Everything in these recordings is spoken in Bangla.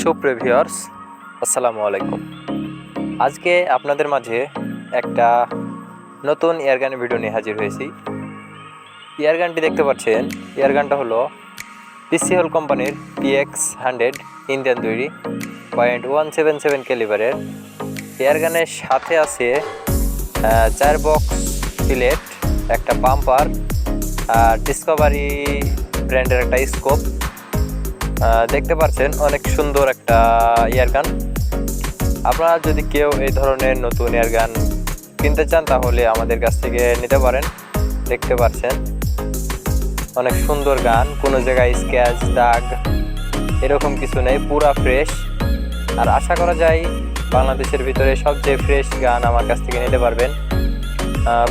সুপ্রিয় ভিউয়ার্স, আসসালামু আলাইকুম। আজকে আপনাদের মাঝে একটা নতুন এয়ারগানের ভিডিও নিয়ে হাজির হয়েছি। এয়ারগানটি দেখতে পাচ্ছেন, এয়ারগানটা হলো পিসিএল কোম্পানির PX100 ইন্ডিয়ান তৈরি .177 ক্যালিবারের। এয়ারগানের সাথে আছে 4 বক্স প্লেট, একটা পাম্পার, ডিসকভারি ব্র্যান্ডের একটা স্কোপ। দেখতে পাচ্ছেন অনেক সুন্দর একটা এয়ারগান। আপনারা যদি কেউ এই ধরনের নতুন এয়ারগান কিনতে চান তাহলে আমাদের কাছ থেকে নিতে পারেন। দেখতে পাচ্ছেন অনেক সুন্দর গান, কোনো জায়গায় স্ক্র্যাচ দাগ এরকম কিছু নেই, পুরা ফ্রেশ। আর আশা করা যায় বাংলাদেশের ভিতরে সবচেয়ে ফ্রেশ গান আমার কাছ থেকে নিতে পারবেন।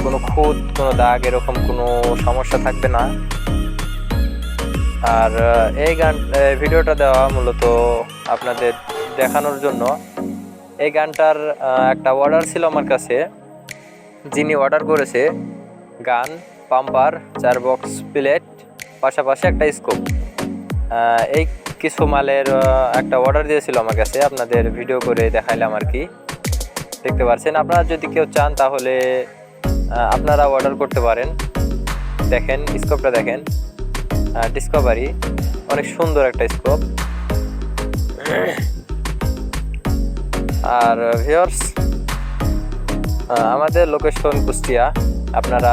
কোনো খুঁত, কোনো দাগ এরকম কোনো সমস্যা থাকবে না। আর এই ভিডিওটা দেওয়া মূলত আপনাদের দেখানোর জন্য। এই গানটার একটা অর্ডার ছিল আমার কাছে, যিনি অর্ডার করেছে গান, পাম্পার, 4 বক্স প্লেট, পাশাপাশি একটা স্কোপ। এই কিছু মালের একটা অর্ডার দিয়েছিল আমার কাছে, আপনাদের ভিডিও করে দেখাইলাম আর কি। দেখতে পাচ্ছেন, আপনারা যদি কেউ চান তাহলে আপনারা অর্ডার করতে পারেন। দেখেন স্কোপটা, দেখেন ডিসকভারি, অনেক সুন্দর একটা স্কোপ। আর ভিউয়ার্স, আমাদের লোকেশন কুষ্টিয়া। আপনারা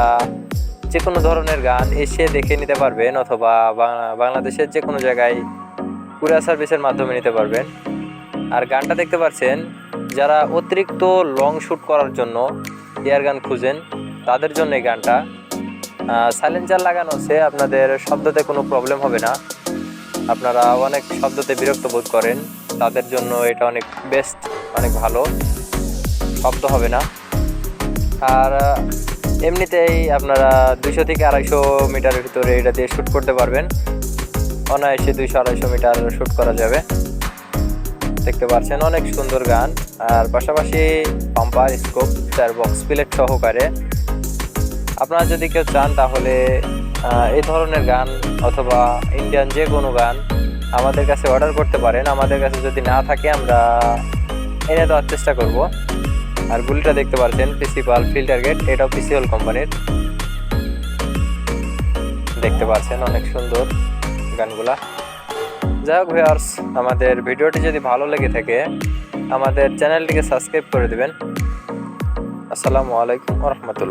যে কোনো ধরনের গান এসে দেখে নিতে পারবেন, অথবা বাংলাদেশের যে কোনো জায়গায় কুরিয়ার সার্ভিসের মাধ্যমে নিতে পারবেন। আর গানটা দেখতে পাচ্ছেন, যারা অতিরিক্ত লং শ্যুট করার জন্য এয়ারগান খুঁজেন তাদের জন্য এই গানটা। সাইলেন্সার লাগানো আছে, আপনাদের শব্দতে কোনো প্রবলেম হবে না। আপনারা অনেক শব্দতে বিরক্ত বোধ করেন, তাদের জন্য এটা অনেক বেস্ট, অনেক ভালো, শব্দ হবে না। আর এমনিতেই আপনারা 200 থেকে 250 মিটারের ভিতরে এটা দিয়ে শ্যুট করতে পারবেন। অনায়াসে 200-250 মিটার শ্যুট করা যাবে। দেখতে পাচ্ছেন অনেক সুন্দর গান। আর পাশাপাশি পাম্পার, স্কোপ, 4 বক্স প্লেট সহকারে। আপনারা যদি কেউ চান তাহলে এই ধরনের গান অথবা ইন্ডিয়ান যে কোনো গান আমাদের কাছে অর্ডার করতে পারেন। আমাদের কাছে যদি না থাকে আমরা এনে দেওয়ার চেষ্টা করব। আর গুলিটা দেখতে পাচ্ছেন প্রিন্সিপাল ফিল্টার গেট, এটাও পিসিএল কোম্পানির। দেখতে পাচ্ছেন অনেক সুন্দর গানগুলা। যাই হোক ভিউয়ার্স, আমাদের ভিডিওটি যদি ভালো লেগে থাকে আমাদের চ্যানেলটিকে সাবস্ক্রাইব করে দেবেন। আসসালামু আলাইকুম ওয়া রাহমাতুল্লাহ।